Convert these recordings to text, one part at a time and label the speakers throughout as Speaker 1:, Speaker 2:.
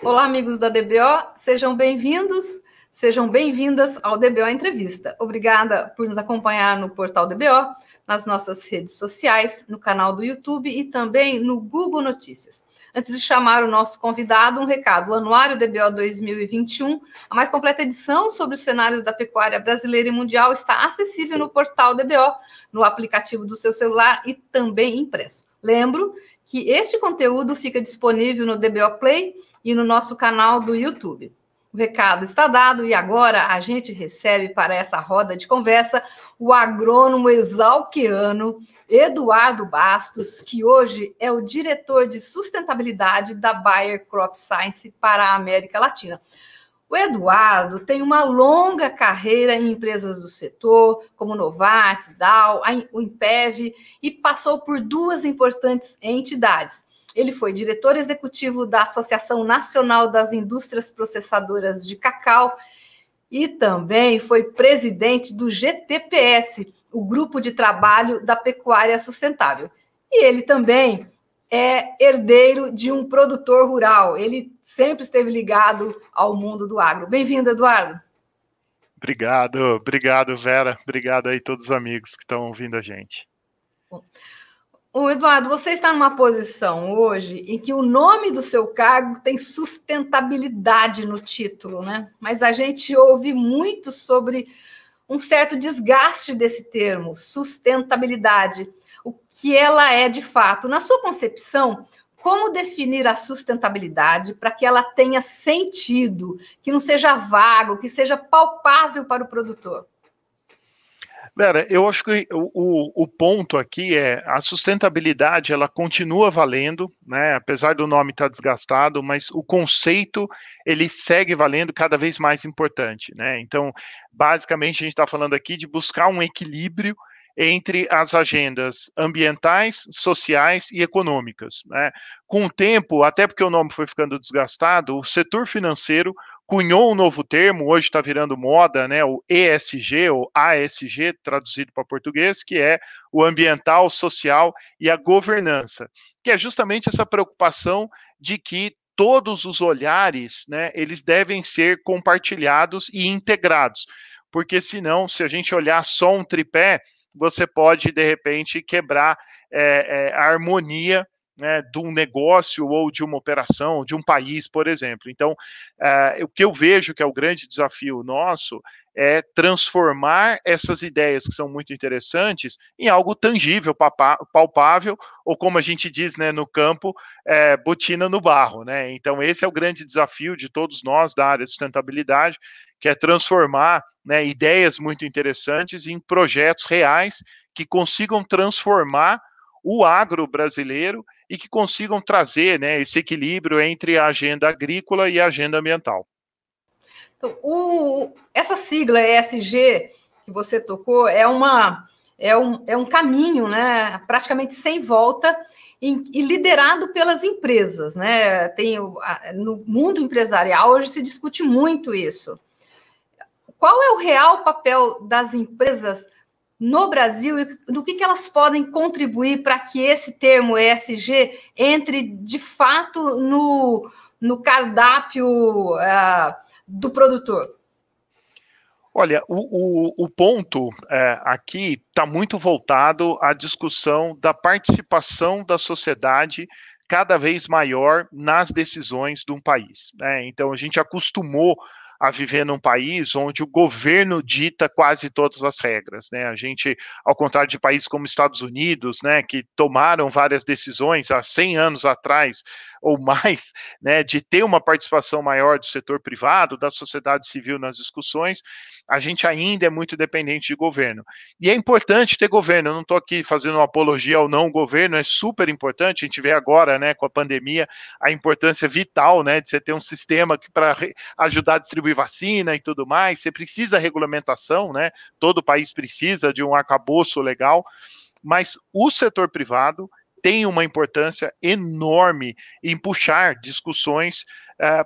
Speaker 1: Olá, amigos da DBO, sejam bem-vindos, sejam bem-vindas ao DBO Entrevista. Obrigada por nos acompanhar no portal DBO, nas nossas redes sociais, no canal do YouTube e também no Google Notícias. Antes de chamar o nosso convidado, um recado. O Anuário DBO 2021, a mais completa edição sobre os cenários da pecuária brasileira e mundial, está acessível no portal DBO, no aplicativo do seu celular e também impresso. Lembro que este conteúdo fica disponível no DBO Play e no nosso canal do YouTube. O recado está dado e agora a gente recebe para essa roda de conversa o agrônomo exalquiano Eduardo Bastos, que hoje é o diretor de sustentabilidade da Bayer Crop Science para a América Latina. O Eduardo tem uma longa carreira em empresas do setor, como Novartis, Dow, o Impev, e passou por duas importantes entidades. Ele foi diretor executivo da Associação Nacional das Indústrias Processadoras de Cacau e também foi presidente do GTPS, o Grupo de Trabalho da Pecuária Sustentável. E ele também é herdeiro de um produtor rural. Ele sempre esteve ligado ao mundo do agro. Bem-vindo, Eduardo.
Speaker 2: Obrigado, Vera. Obrigado aí a todos os amigos que estão ouvindo a gente.
Speaker 1: Bom. Ô, Eduardo, você está numa posição hoje em que o nome do seu cargo tem sustentabilidade no título, né? Mas a gente ouve muito sobre um certo desgaste desse termo, sustentabilidade, o que ela é de fato. Na sua concepção, como definir a sustentabilidade para que ela tenha sentido, que não seja vago, que seja palpável para o produtor?
Speaker 2: Vera, eu acho que o ponto aqui é a sustentabilidade, ela continua valendo, né? Apesar do nome estar desgastado, mas o conceito ele segue valendo cada vez mais importante, né? Então, basicamente, a gente está falando aqui de buscar um equilíbrio entre as agendas ambientais, sociais e econômicas, né? Com o tempo, até porque o nome foi ficando desgastado, o setor financeiro cunhou um novo termo, hoje está virando moda, né, o ESG, ou ASG, traduzido para português, que é o ambiental, social e a governança, que é justamente essa preocupação de que todos os olhares, né, eles devem ser compartilhados e integrados, porque senão, se a gente olhar só um tripé, você pode, de repente, quebrar a harmonia, né, de um negócio ou de uma operação, de um país, por exemplo. Então, o que eu vejo que é o grande desafio nosso é transformar essas ideias que são muito interessantes em algo tangível, palpável, ou como a gente diz, né, no campo, botina no barro, né? Então, esse é o grande desafio de todos nós da área de sustentabilidade, que é transformar, né, ideias muito interessantes em projetos reais que consigam transformar o agro brasileiro e que consigam trazer, né, esse equilíbrio entre a agenda agrícola e a agenda ambiental.
Speaker 1: Então, essa sigla ESG que você tocou é um caminho, né, praticamente sem volta e liderado pelas empresas, né? No mundo empresarial hoje se discute muito isso. Qual é o real papel das empresas no Brasil e no que elas podem contribuir para que esse termo ESG entre de fato no cardápio do produtor?
Speaker 2: Olha, o ponto aqui está muito voltado à discussão da participação da sociedade cada vez maior nas decisões de um país, né? Então, a gente acostumou a viver num país onde o governo dita quase todas as regras, né? A gente, ao contrário de países como Estados Unidos, né, que tomaram várias decisões há 100 anos atrás ou mais, né, de ter uma participação maior do setor privado, da sociedade civil nas discussões, a gente ainda é muito dependente de governo. E é importante ter governo, eu não estou aqui fazendo uma apologia ao não governo, é super importante, a gente vê agora, né, com a pandemia, a importância vital, né, de você ter um sistema para ajudar a distribuir vacina e tudo mais, você precisa de regulamentação, né, todo país precisa de um arcabouço legal, mas o setor privado tem uma importância enorme em puxar discussões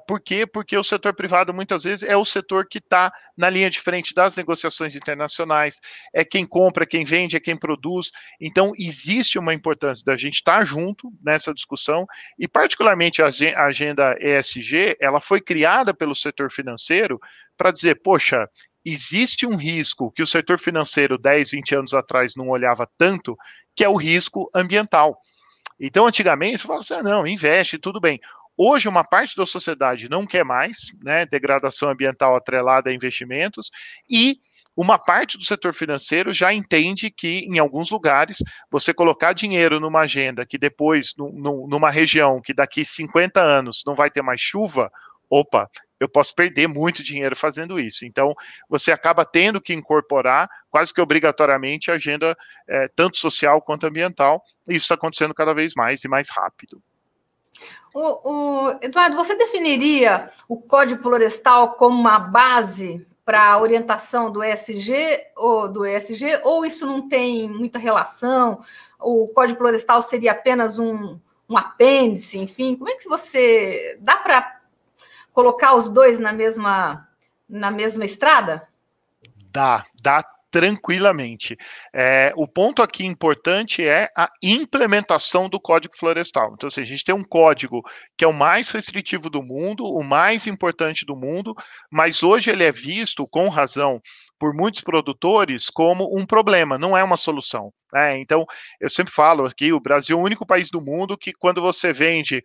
Speaker 2: Por quê? Porque o setor privado, muitas vezes, é o setor que está na linha de frente das negociações internacionais, é quem compra, quem vende, é quem produz. Então, existe uma importância da gente estar junto nessa discussão, e particularmente a agenda ESG, ela foi criada pelo setor financeiro para dizer, poxa, existe um risco que o setor financeiro 10, 20 anos atrás não olhava tanto, que é o risco ambiental. Então, antigamente, você falava assim, não, investe, tudo bem. Hoje, uma parte da sociedade não quer mais, né, degradação ambiental atrelada a investimentos, e uma parte do setor financeiro já entende que, em alguns lugares, você colocar dinheiro numa agenda que depois, numa região que daqui 50 anos não vai ter mais chuva, opa, eu posso perder muito dinheiro fazendo isso. Então, você acaba tendo que incorporar, quase que obrigatoriamente, a agenda tanto social quanto ambiental, e isso está acontecendo cada vez mais e mais rápido.
Speaker 1: Eduardo, você definiria o Código Florestal como uma base para a orientação do ESG, ou isso não tem muita relação? O Código Florestal seria apenas um apêndice, enfim? Como é que você... Dá para colocar os dois na mesma estrada?
Speaker 2: Dá tranquilamente. O ponto aqui importante é a implementação do Código Florestal. Então, assim, a gente tem um código que é o mais restritivo do mundo, o mais importante do mundo, mas hoje ele é visto, com razão, por muitos produtores como um problema, não é uma solução. Então, eu sempre falo aqui, o Brasil é o único país do mundo que, quando você vende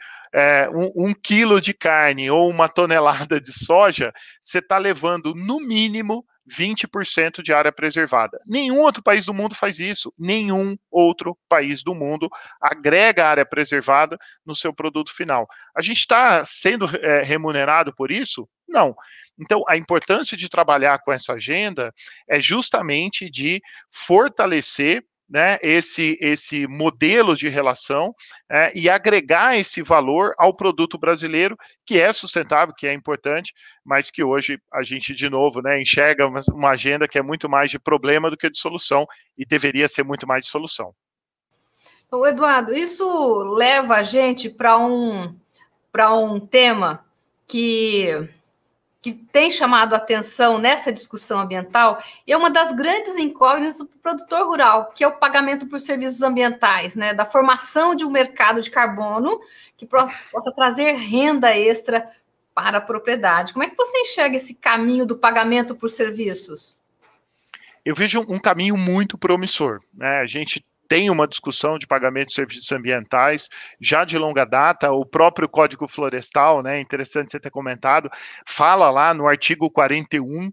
Speaker 2: 1 quilo de carne ou 1 tonelada de soja, você está levando, no mínimo, 20% de área preservada. Nenhum outro país do mundo faz isso. Nenhum outro país do mundo agrega área preservada no seu produto final. A gente está sendo remunerado por isso? Não. Então, a importância de trabalhar com essa agenda é justamente de fortalecer, né, esse modelo de relação e agregar esse valor ao produto brasileiro, que é sustentável, que é importante, mas que hoje a gente, de novo, né, enxerga uma agenda que é muito mais de problema do que de solução, e deveria ser muito mais de solução.
Speaker 1: Então, Eduardo, isso leva a gente para um tema que tem chamado a atenção nessa discussão ambiental, e é uma das grandes incógnitas do produtor rural, que é o pagamento por serviços ambientais, né, da formação de um mercado de carbono que possa trazer renda extra para a propriedade. Como é que você enxerga esse caminho do pagamento por serviços?
Speaker 2: Eu vejo um caminho muito promissor, né? A gente tem uma discussão de pagamento de serviços ambientais já de longa data. O próprio Código Florestal, né, interessante você ter comentado, fala lá no artigo 41,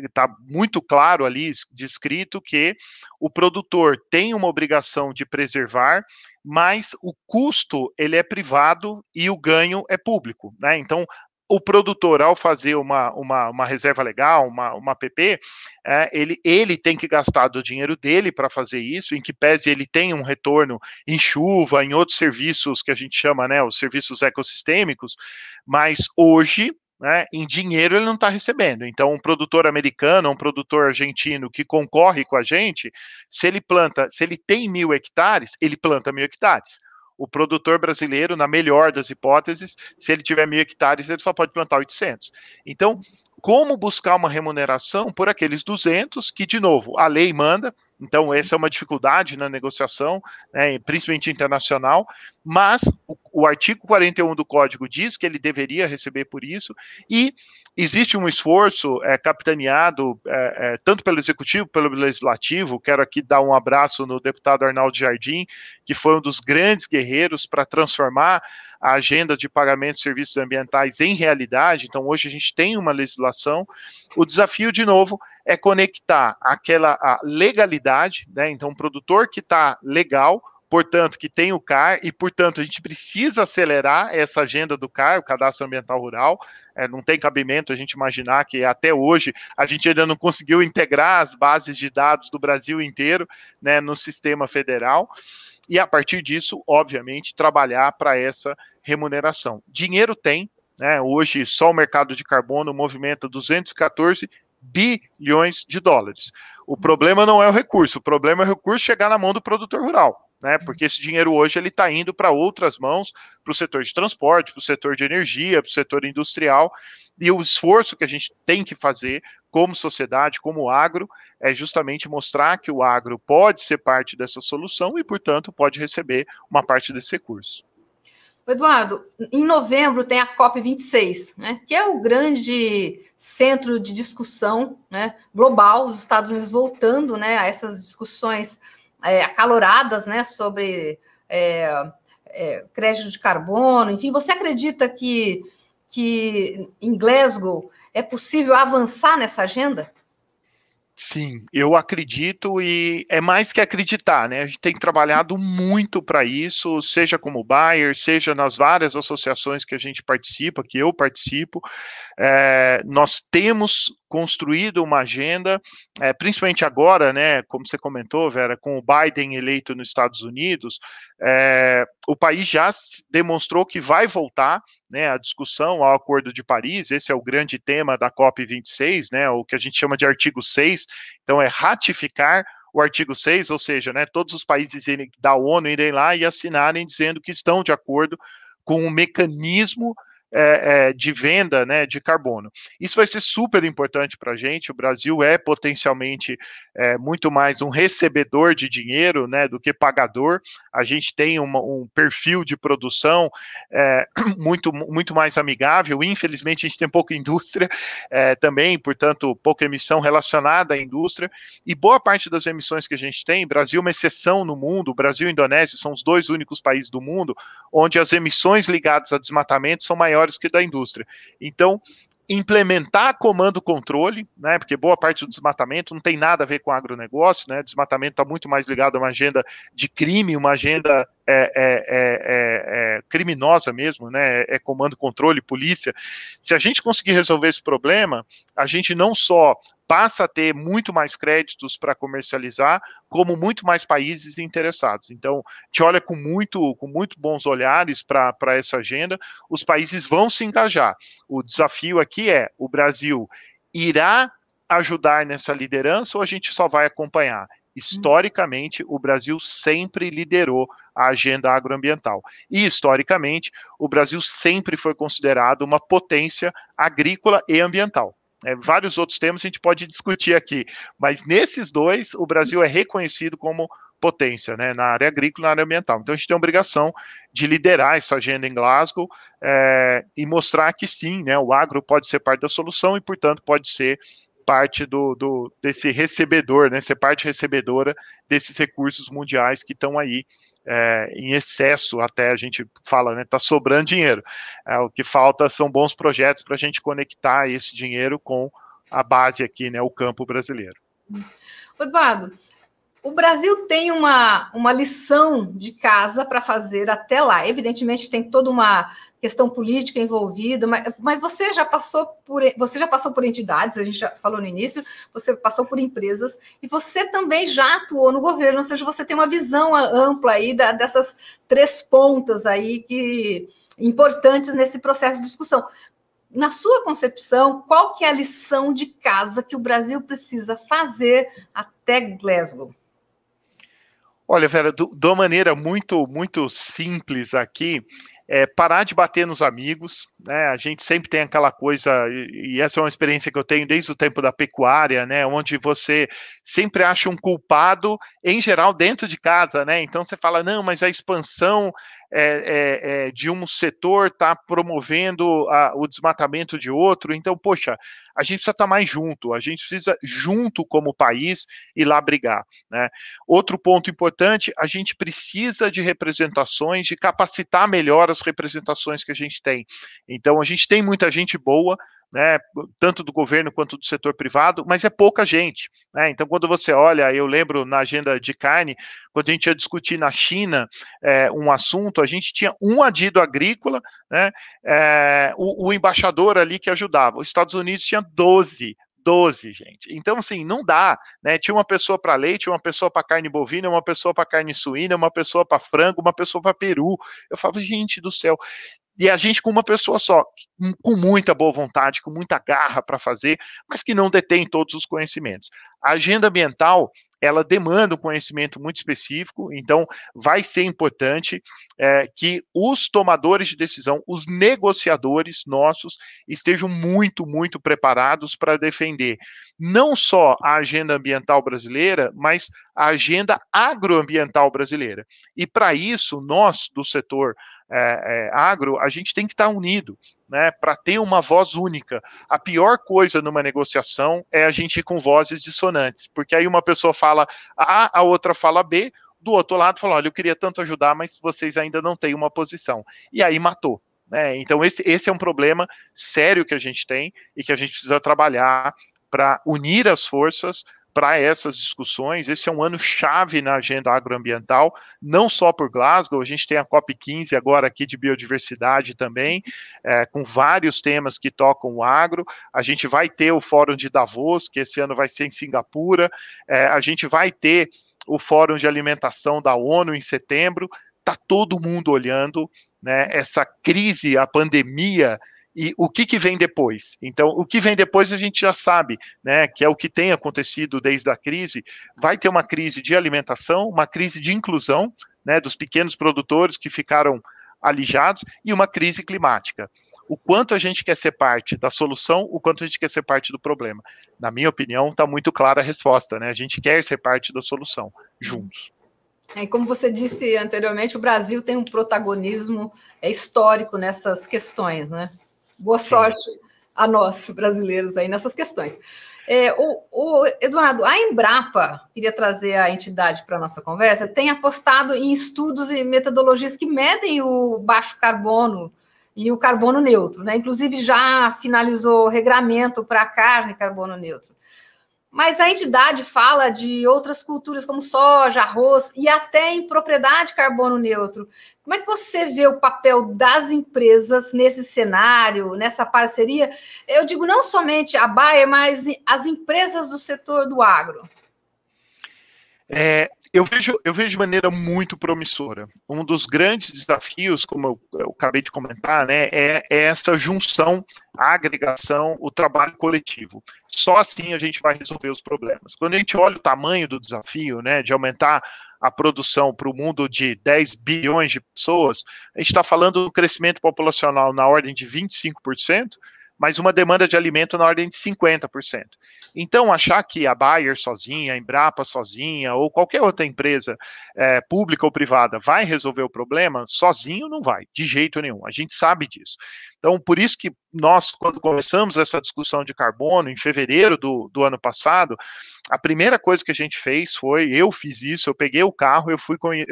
Speaker 2: está muito claro ali descrito que o produtor tem uma obrigação de preservar, mas o custo ele é privado e o ganho é público, né? Então, o produtor, ao fazer uma reserva legal, uma PP, ele tem que gastar do dinheiro dele para fazer isso, em que pese ele tem um retorno em chuva, em outros serviços que a gente chama, né, os serviços ecossistêmicos, mas hoje, né, em dinheiro ele não está recebendo. Então, um produtor americano, um produtor argentino que concorre com a gente, se ele tem 1.000 hectares, ele planta 1.000 hectares. O produtor brasileiro, na melhor das hipóteses, se ele tiver 1.000 hectares, ele só pode plantar 800. Então, como buscar uma remuneração por aqueles 200 que, de novo, a lei manda? Então, essa é uma dificuldade na negociação, né, principalmente internacional, mas o artigo 41 do Código diz que ele deveria receber por isso, e existe um esforço capitaneado tanto pelo Executivo, pelo Legislativo. Quero aqui dar um abraço no deputado Arnaldo Jardim, que foi um dos grandes guerreiros para transformar a agenda de pagamento de serviços ambientais em realidade. Então, hoje a gente tem uma legislação. O desafio, de novo, é conectar a legalidade, né? Então, um produtor que está legal, portanto, que tem o CAR, e, portanto, a gente precisa acelerar essa agenda do CAR, o Cadastro Ambiental Rural. Não tem cabimento a gente imaginar que até hoje a gente ainda não conseguiu integrar as bases de dados do Brasil inteiro, né, no sistema federal, e a partir disso, obviamente, trabalhar para essa remuneração. Dinheiro tem, né? Hoje só o mercado de carbono movimenta 214 bilhões de dólares. O problema não é o recurso chegar na mão do produtor rural. né? Porque esse dinheiro hoje ele está indo para outras mãos, para o setor de transporte, para o setor de energia, para o setor industrial, e o esforço que a gente tem que fazer como sociedade, como agro, é justamente mostrar que o agro pode ser parte dessa solução e, portanto, pode receber uma parte desse recurso.
Speaker 1: Eduardo, em novembro tem a COP26, né, que é o grande centro de discussão, né, global, os Estados Unidos voltando, né, a essas discussões acaloradas, né, sobre crédito de carbono, enfim. Você acredita que em Glasgow é possível avançar nessa agenda?
Speaker 2: Sim, eu acredito, e é mais que acreditar, né? A gente tem trabalhado muito para isso, seja como Bayer, seja nas várias associações que a gente participa, que eu participo. Nós temos construído uma agenda, principalmente agora, né, como você comentou, Vera, com o Biden eleito nos Estados Unidos, o país já demonstrou que vai voltar, né, a discussão ao Acordo de Paris. Esse é o grande tema da COP26, né, o que a gente chama de artigo 6, então é ratificar o artigo 6, ou seja, né, todos os países da ONU irem lá e assinarem dizendo que estão de acordo com o mecanismo de venda, né, de carbono. Isso vai ser super importante para a gente. O Brasil é potencialmente muito mais um recebedor de dinheiro, né, do que pagador. A gente tem um perfil de produção muito mais amigável. Infelizmente, a gente tem pouca indústria também, portanto, pouca emissão relacionada à indústria. E boa parte das emissões que a gente tem, Brasil é uma exceção no mundo. Brasil e Indonésia são os dois únicos países do mundo onde as emissões ligadas a desmatamento são maiores que da indústria. Então, implementar comando-controle, né, porque boa parte do desmatamento não tem nada a ver com agronegócio, né, desmatamento está muito mais ligado a uma agenda de crime, uma agenda criminosa mesmo, né, comando-controle, polícia. Se a gente conseguir resolver esse problema, a gente não só passa a ter muito mais créditos para comercializar, como muito mais países interessados. Então, te olha com muito bons olhares para essa agenda. Os países vão se engajar. O desafio aqui é: o Brasil irá ajudar nessa liderança ou a gente só vai acompanhar? Historicamente, o Brasil sempre liderou a agenda agroambiental. E, historicamente, o Brasil sempre foi considerado uma potência agrícola e ambiental. Vários outros temas a gente pode discutir aqui, mas nesses dois, o Brasil é reconhecido como potência, né, na área agrícola e na área ambiental. Então, a gente tem a obrigação de liderar essa agenda em Glasgow e mostrar que sim, né, o agro pode ser parte da solução e, portanto, pode ser parte desse recebedor, né, ser parte recebedora desses recursos mundiais que estão aí em excesso. Até a gente fala, né, tá sobrando dinheiro. O que falta são bons projetos para a gente conectar esse dinheiro com a base aqui, né, o campo brasileiro.
Speaker 1: Eduardo, o Brasil tem uma lição de casa para fazer até lá. Evidentemente, tem toda uma questão política envolvida, mas você já passou por entidades, a gente já falou no início, você passou por empresas, e você também já atuou no governo, ou seja, você tem uma visão ampla aí dessas três pontas aí importantes nesse processo de discussão. Na sua concepção, qual que é a lição de casa que o Brasil precisa fazer até Glasgow?
Speaker 2: Olha, Vera, de uma maneira muito simples aqui, parar de bater nos amigos, né? A gente sempre tem aquela coisa, e essa é uma experiência que eu tenho desde o tempo da pecuária, né? Onde você sempre acha um culpado, em geral, dentro de casa, né? Então você fala, não, mas a expansão de um setor está promovendo o desmatamento de outro. Então, poxa, a gente precisa estar mais junto, a gente precisa junto como país ir lá brigar, né? Outro ponto importante, a gente precisa de representações, de capacitar melhor as representações que a gente tem. Então, a gente tem muita gente boa, né, tanto do governo quanto do setor privado, mas é pouca gente, né? Então, quando você olha, eu lembro na agenda de carne, quando a gente ia discutir na China um assunto, a gente tinha um adido agrícola, né, o embaixador ali que ajudava. Os Estados Unidos tinha 12, gente. Então, assim, não dá, né? Tinha uma pessoa para leite, uma pessoa para carne bovina, uma pessoa para carne suína, uma pessoa para frango, uma pessoa para peru. Eu falava, gente do céu. E a gente com uma pessoa só, com muita boa vontade, com muita garra para fazer, mas que não detém todos os conhecimentos. A agenda ambiental, ela demanda um conhecimento muito específico, então vai ser importante que os tomadores de decisão, os negociadores nossos, estejam muito, muito preparados para defender não só a agenda ambiental brasileira, mas a agenda agroambiental brasileira. E para isso, nós do setor agro, a gente tem que estar unido, né, para ter uma voz única. A pior coisa numa negociação é a gente ir com vozes dissonantes, porque aí uma pessoa fala A, a outra fala B, do outro lado fala, olha, eu queria tanto ajudar, mas vocês ainda não têm uma posição. E aí matou. Então esse é um problema sério que a gente tem e que a gente precisa trabalhar para unir as forças para essas discussões. Esse é um ano chave na agenda agroambiental, não só por Glasgow, a gente tem a COP15 agora aqui de biodiversidade também, com vários temas que tocam o agro. A gente vai ter o Fórum de Davos, que esse ano vai ser em Singapura, a gente vai ter o Fórum de Alimentação da ONU em setembro. Está todo mundo olhando, né, essa crise, a pandemia, e o que vem depois? Então, o que vem depois a gente já sabe, né, que é o que tem acontecido desde a crise. Vai ter uma crise de alimentação, uma crise de inclusão, né, dos pequenos produtores que ficaram alijados, e uma crise climática. O quanto a gente quer ser parte da solução, o quanto a gente quer ser parte do problema. Na minha opinião, está muito clara a resposta, né? A gente quer ser parte da solução, juntos.
Speaker 1: E como você disse anteriormente, o Brasil tem um protagonismo histórico nessas questões, né? Boa sorte a nós, brasileiros, aí nessas questões. Eduardo, a Embrapa, queria trazer a entidade para a nossa conversa, tem apostado em estudos e metodologias que medem o baixo carbono e o carbono neutro, né? Inclusive já finalizou regramento para a carne carbono neutro. Mas a entidade fala de outras culturas como soja, arroz e até em propriedade carbono neutro. Como é que você vê o papel das empresas nesse cenário, nessa parceria? Eu digo não somente a Bayer, mas as empresas do setor do agro.
Speaker 2: Eu vejo de maneira muito promissora. Um dos grandes desafios, como eu acabei de comentar, né, é essa junção, a agregação, o trabalho coletivo. Só assim a gente vai resolver os problemas. Quando a gente olha o tamanho do desafio, né, de aumentar a produção para o mundo de 10 bilhões de pessoas, a gente está falando do crescimento populacional na ordem de 25%, mas uma demanda de alimento na ordem de 50%. Então, achar que a Bayer sozinha, a Embrapa sozinha, ou qualquer outra empresa pública ou privada vai resolver o problema, sozinho não vai, de jeito nenhum, a gente sabe disso. Então, por isso que nós, quando começamos essa discussão de carbono, em fevereiro do ano passado, a primeira coisa que a gente fez foi, eu fiz isso, eu peguei o carro, eu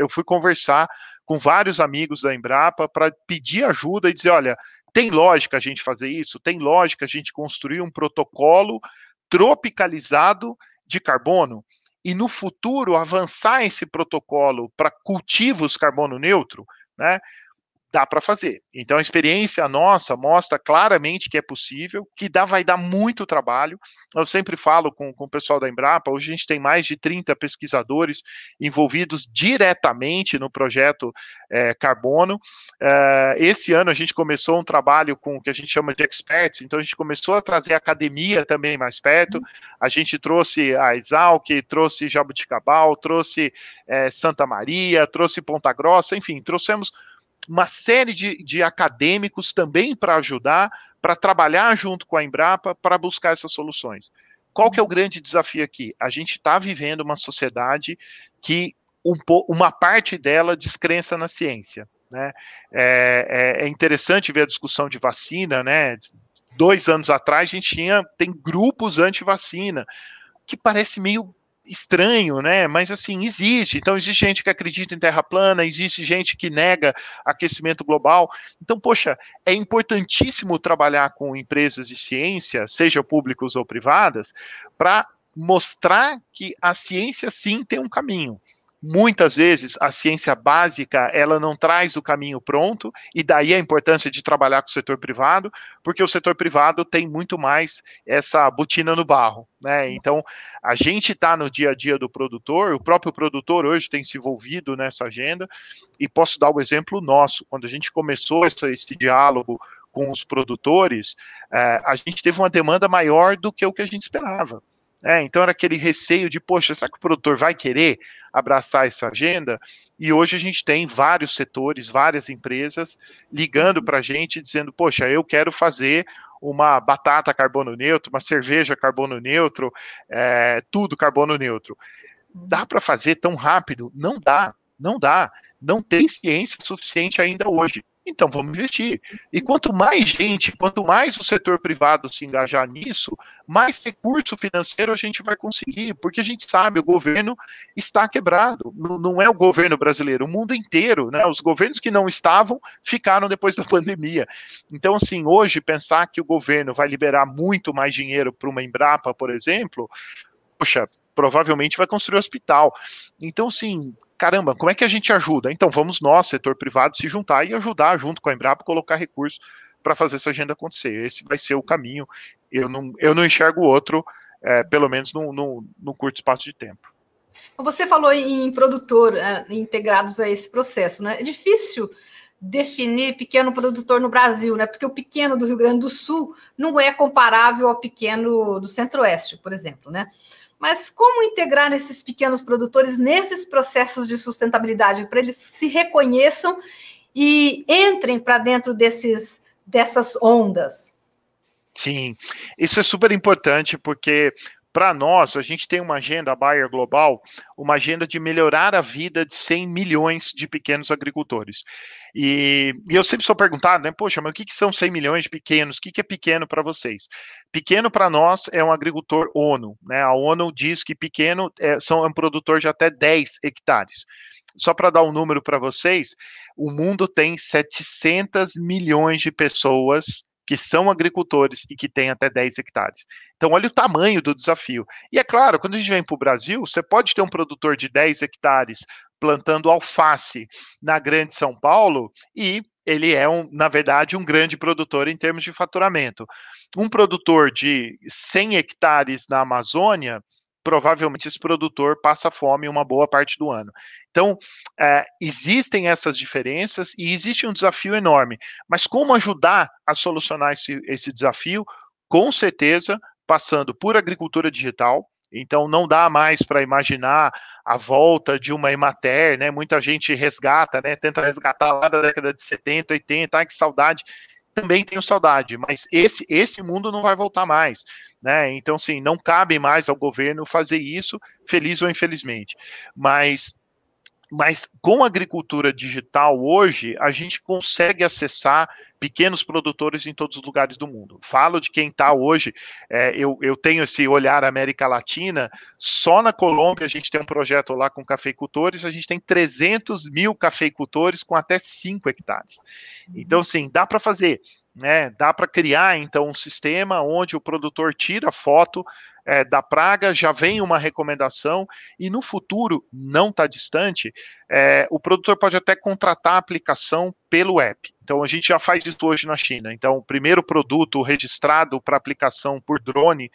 Speaker 2: fui conversar com vários amigos da Embrapa para pedir ajuda e dizer, olha, tem lógica a gente fazer isso? Tem lógica a gente construir um protocolo tropicalizado de carbono e no futuro avançar esse protocolo para cultivos carbono neutro, né? Dá para fazer. Então, a experiência nossa mostra claramente que é possível, que vai dar muito trabalho. Eu sempre falo com o pessoal da Embrapa, hoje a gente tem mais de 30 pesquisadores envolvidos diretamente no projeto Carbono. Esse ano a gente começou um trabalho com o que a gente chama de experts, então a gente começou a trazer a academia também mais perto, a gente trouxe a Exalc, trouxe Jabuticabal, trouxe Santa Maria, trouxe Ponta Grossa, enfim, trouxemos uma série de acadêmicos também para ajudar, para trabalhar junto com a Embrapa, para buscar essas soluções. Qual que é o grande desafio aqui? A gente está vivendo uma sociedade que uma parte dela descrença na ciência, né? É interessante ver a discussão de vacina, né? 2 anos atrás a gente tem grupos anti-vacina, que parece meio estranho, né? Mas assim, existe. Então, existe gente que acredita em terra plana, existe gente que nega aquecimento global. Então, poxa, é importantíssimo trabalhar com empresas de ciência, seja públicas ou privadas, para mostrar que a ciência sim tem um caminho. Muitas vezes a ciência básica ela não traz o caminho pronto, e daí a importância de trabalhar com o setor privado, porque o setor privado tem muito mais essa botina no barro, né? Então a gente está no dia a dia do produtor, o próprio produtor hoje tem se envolvido nessa agenda, e posso dar o exemplo nosso, quando a gente começou esse diálogo com os produtores, a gente teve uma demanda maior do que o que a gente esperava. Então era aquele receio de, poxa, será que o produtor vai querer abraçar essa agenda? E hoje a gente tem vários setores, várias empresas ligando para a gente, dizendo, poxa, eu quero fazer uma batata carbono neutro, uma cerveja carbono neutro, tudo carbono neutro. Dá para fazer tão rápido? Não dá, não dá. Não tem ciência suficiente ainda hoje. Então vamos investir. E quanto mais gente, quanto mais o setor privado se engajar nisso, mais recurso financeiro a gente vai conseguir, porque a gente sabe, o governo está quebrado. Não é o governo brasileiro, o mundo inteiro, né? Os governos que não estavam ficaram depois da pandemia. Então, assim, hoje pensar que o governo vai liberar muito mais dinheiro para uma Embrapa, por exemplo, poxa, provavelmente vai construir hospital. Então, sim, caramba, como é que a gente ajuda? Então, vamos nós, setor privado, se juntar e ajudar, junto com a Embrapa, colocar recursos para fazer essa agenda acontecer. Esse vai ser o caminho. Eu não enxergo outro, pelo menos no curto espaço de tempo.
Speaker 1: Você falou em produtor integrados a esse processo, né? É difícil definir pequeno produtor no Brasil, né? Porque o pequeno do Rio Grande do Sul não é comparável ao pequeno do Centro-Oeste, por exemplo, né? Mas como integrar esses pequenos produtores nesses processos de sustentabilidade para eles se reconheçam e entrem para dentro dessas ondas?
Speaker 2: Sim, isso é super importante porque para nós, a gente tem uma agenda, a Bayer Global, uma agenda de melhorar a vida de 100 milhões de pequenos agricultores. E eu sempre sou perguntado, né, poxa, mas o que são 100 milhões de pequenos? O que é pequeno para vocês? Pequeno para nós é um agricultor ONU, né? A ONU diz que pequeno é um produtor de até 10 hectares. Só para dar um número para vocês, o mundo tem 700 milhões de pessoas que são agricultores e que têm até 10 hectares. Então, olha o tamanho do desafio. E é claro, quando a gente vem para o Brasil, você pode ter um produtor de 10 hectares plantando alface na Grande São Paulo e ele é, na verdade, um grande produtor em termos de faturamento. Um produtor de 100 hectares na Amazônia, provavelmente esse produtor passa fome uma boa parte do ano. Então, existem essas diferenças e existe um desafio enorme. Mas como ajudar a solucionar esse desafio? Com certeza, passando por agricultura digital. Então, não dá mais para imaginar a volta de uma Emater, né? Muita gente resgata, né? Tenta resgatar lá da década de 70, 80, ai que saudade. Também tenho saudade, mas esse mundo não vai voltar mais, né? Então, assim, não cabe mais ao governo fazer isso, feliz ou infelizmente. Mas com a agricultura digital hoje, a gente consegue acessar pequenos produtores em todos os lugares do mundo. Falo de quem está hoje, eu tenho esse olhar América Latina, só na Colômbia a gente tem um projeto lá com cafeicultores, a gente tem 300 mil cafeicultores com até 5 hectares. Então, assim, dá para fazer. Né, dá para criar, então, um sistema onde o produtor tira foto da praga, já vem uma recomendação, e no futuro, não está distante, o produtor pode até contratar a aplicação pelo app. Então, a gente já faz isso hoje na China. Então, o primeiro produto registrado para aplicação por drone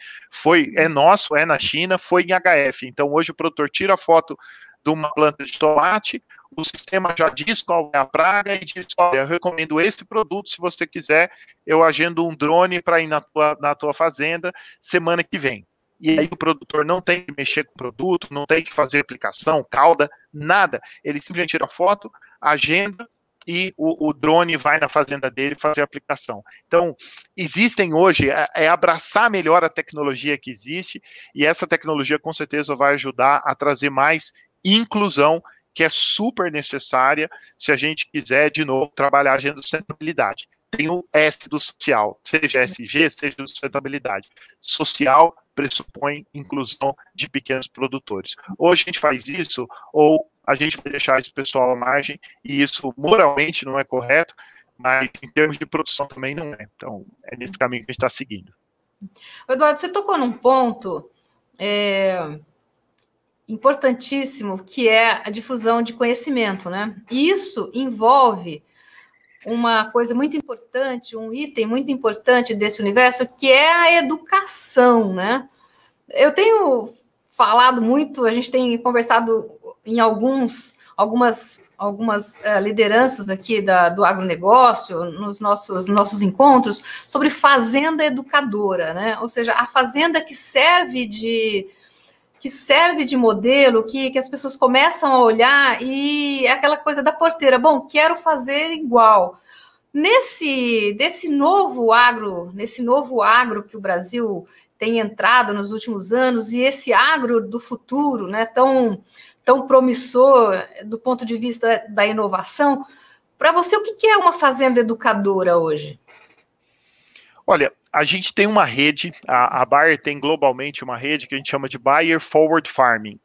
Speaker 2: é nosso, é na China, foi em HF. Então, hoje o produtor tira a foto de uma planta de tomate, o sistema já diz qual é a praga e diz, olha, eu recomendo esse produto, se você quiser, eu agendo um drone para ir na tua fazenda semana que vem. E aí o produtor não tem que mexer com o produto, não tem que fazer aplicação, cauda, nada. Ele simplesmente tira a foto, agenda, e o drone vai na fazenda dele fazer a aplicação. Então, existem hoje, abraçar melhor a tecnologia que existe, e essa tecnologia com certeza vai ajudar a trazer mais inclusão, que é super necessária se a gente quiser, de novo, trabalhar a agenda de sustentabilidade. Tem o S do social, seja SG, seja sustentabilidade. Social pressupõe inclusão de pequenos produtores. Ou a gente faz isso, ou a gente vai deixar esse pessoal à margem, e isso moralmente não é correto, mas em termos de produção também não é. Então, é nesse caminho que a gente está seguindo.
Speaker 1: Eduardo, você tocou num ponto importantíssimo, que é a difusão de conhecimento, né? E isso envolve uma coisa muito importante, um item muito importante desse universo, que é a educação, né? Eu tenho falado muito, a gente tem conversado em algumas lideranças aqui do agronegócio, nos nossos encontros, sobre fazenda educadora, né? Ou seja, a fazenda que serve de modelo, que as pessoas começam a olhar e é aquela coisa da porteira, bom, quero fazer igual. Nesse novo agro que o Brasil tem entrado nos últimos anos, e esse agro do futuro, né, tão promissor do ponto de vista da inovação, para você, o que é uma fazenda educadora hoje?
Speaker 2: Olha, a gente tem uma rede, a Bayer tem globalmente uma rede que a gente chama de Bayer Forward Farming,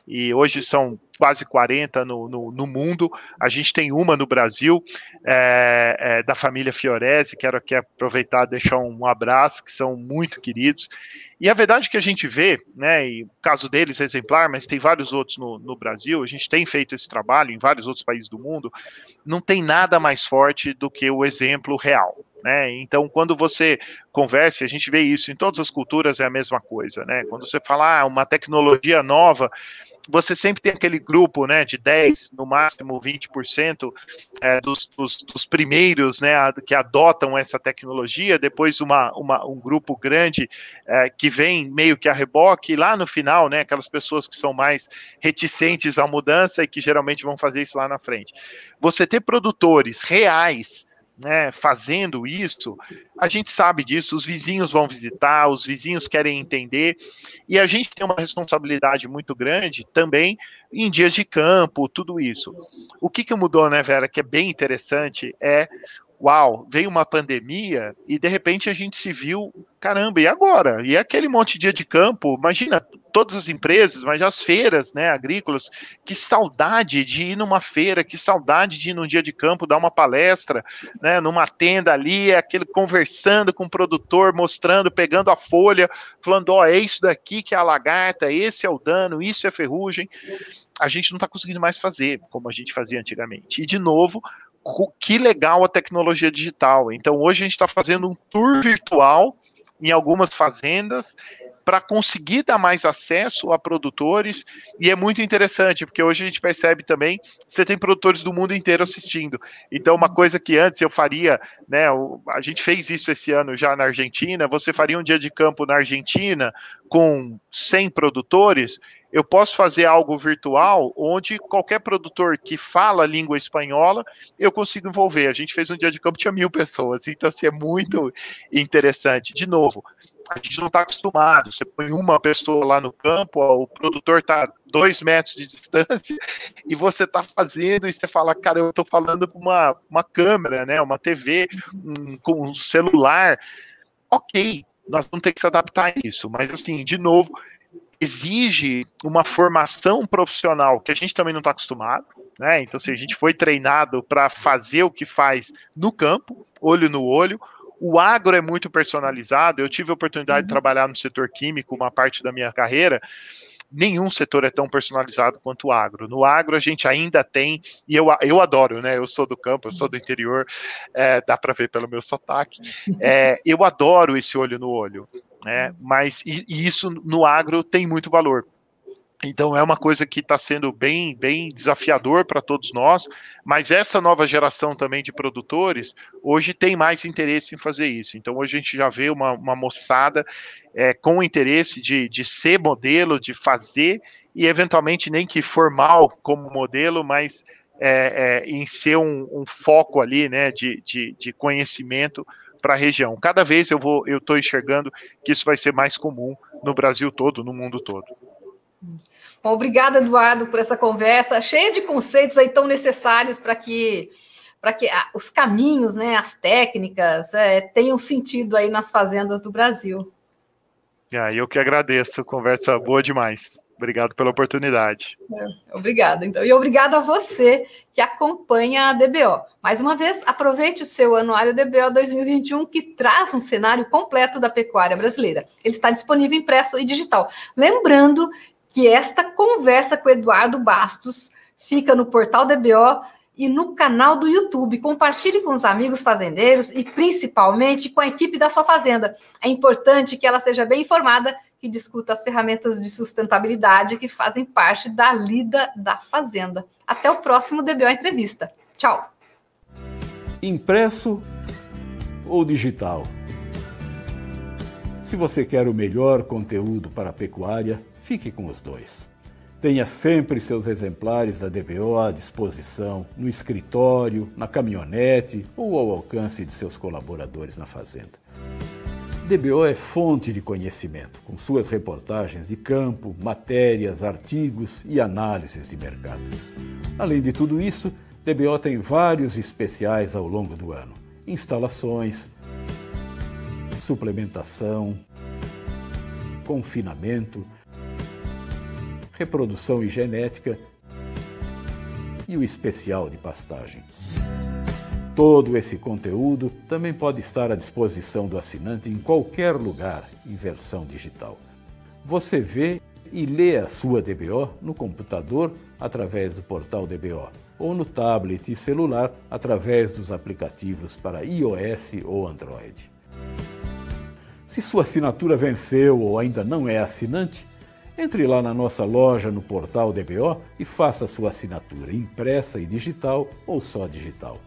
Speaker 2: e hoje são quase 40 no mundo. A gente tem uma no Brasil, da família Fiorese. Quero aqui aproveitar e deixar um abraço, que são muito queridos. E a verdade que a gente vê, né, e o caso deles é exemplar, mas tem vários outros no Brasil, a gente tem feito esse trabalho em vários outros países do mundo, não tem nada mais forte do que o exemplo real. Né? Então, quando você conversa, a gente vê isso em todas as culturas, é a mesma coisa, né? Quando você fala uma tecnologia nova, você sempre tem aquele grupo, né, de 10, no máximo 20% dos primeiros, né, que adotam essa tecnologia, depois um grupo grande que vem meio que a reboque, e lá no final, né, aquelas pessoas que são mais reticentes à mudança e que geralmente vão fazer isso lá na frente. Você ter produtores reais, né, fazendo isso, a gente sabe disso, os vizinhos vão visitar, os vizinhos querem entender, e a gente tem uma responsabilidade muito grande também em dias de campo, tudo isso. O que mudou, né, Vera, que é bem interessante, uau, veio uma pandemia e de repente a gente se viu, caramba, e agora? E aquele monte de dia de campo, imagina, todas as empresas, mas as feiras, né, agrícolas, que saudade de ir numa feira, que saudade de ir num dia de campo, dar uma palestra, né, numa tenda ali, aquele conversando com o produtor, mostrando, pegando a folha, falando, é isso daqui que é a lagarta, esse é o dano, isso é ferrugem. A gente não está conseguindo mais fazer como a gente fazia antigamente. E, de novo, que legal a tecnologia digital. Então, hoje a gente está fazendo um tour virtual em algumas fazendas para conseguir dar mais acesso a produtores, e é muito interessante, porque hoje a gente percebe também que você tem produtores do mundo inteiro assistindo. Então, uma coisa que antes eu faria, né, a gente fez isso esse ano já na Argentina, você faria um dia de campo na Argentina com 100 produtores, eu posso fazer algo virtual onde qualquer produtor que fala a língua espanhola, eu consigo envolver. A gente fez um dia de campo, tinha 1.000 pessoas, então assim, é muito interessante. De novo, a gente não está acostumado, você põe uma pessoa lá no campo, o produtor está 2 metros de distância, e você está fazendo, e você fala, cara, eu estou falando com uma câmera, né, uma TV, com um celular. Ok, nós vamos ter que se adaptar a isso, mas assim, de novo, exige uma formação profissional que a gente também não está acostumado, né? Então, se a gente foi treinado para fazer o que faz no campo, olho no olho, o agro é muito personalizado. Eu tive a oportunidade de trabalhar no setor químico uma parte da minha carreira. Nenhum setor é tão personalizado quanto o agro. No agro a gente ainda tem, e eu adoro, né? Eu sou do campo, eu sou do interior, dá para ver pelo meu sotaque. Eu adoro esse olho no olho. Né? Mas e isso no agro tem muito valor. Então é uma coisa que está sendo bem desafiador para todos nós, mas essa nova geração também de produtores hoje tem mais interesse em fazer isso. Então hoje a gente já vê uma moçada com interesse de ser modelo, de fazer, e eventualmente nem que formal como modelo, mas em ser um foco ali, né, de conhecimento para a região. Cada vez eu estou enxergando que isso vai ser mais comum no Brasil todo, no mundo todo.
Speaker 1: Bom, obrigada, Eduardo, por essa conversa, cheia de conceitos aí tão necessários para que os caminhos, né, as técnicas tenham sentido aí nas fazendas do Brasil.
Speaker 2: Eu que agradeço, conversa boa demais. Obrigado pela oportunidade.
Speaker 1: Obrigada, então. E obrigado a você que acompanha a DBO. Mais uma vez, aproveite o seu anuário DBO 2021, que traz um cenário completo da pecuária brasileira. Ele está disponível impresso e digital. Lembrando que esta conversa com o Eduardo Bastos fica no portal DBO e no canal do YouTube. Compartilhe com os amigos fazendeiros e principalmente com a equipe da sua fazenda. É importante que ela seja bem informada, que discuta as ferramentas de sustentabilidade que fazem parte da lida da fazenda. Até o próximo DBO Entrevista. Tchau!
Speaker 3: Impresso ou digital? Se você quer o melhor conteúdo para a pecuária, fique com os dois. Tenha sempre seus exemplares da DBO à disposição, no escritório, na caminhonete ou ao alcance de seus colaboradores na fazenda. DBO é fonte de conhecimento, com suas reportagens de campo, matérias, artigos e análises de mercado. Além de tudo isso, DBO tem vários especiais ao longo do ano. Instalações, suplementação, confinamento, reprodução e genética e o especial de pastagem. Todo esse conteúdo também pode estar à disposição do assinante em qualquer lugar em versão digital. Você vê e lê a sua DBO no computador através do portal DBO ou no tablet e celular através dos aplicativos para iOS ou Android. Se sua assinatura venceu ou ainda não é assinante, entre lá na nossa loja no portal DBO e faça sua assinatura impressa e digital ou só digital.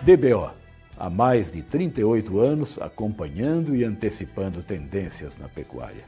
Speaker 3: DBO, há mais de 38 anos acompanhando e antecipando tendências na pecuária.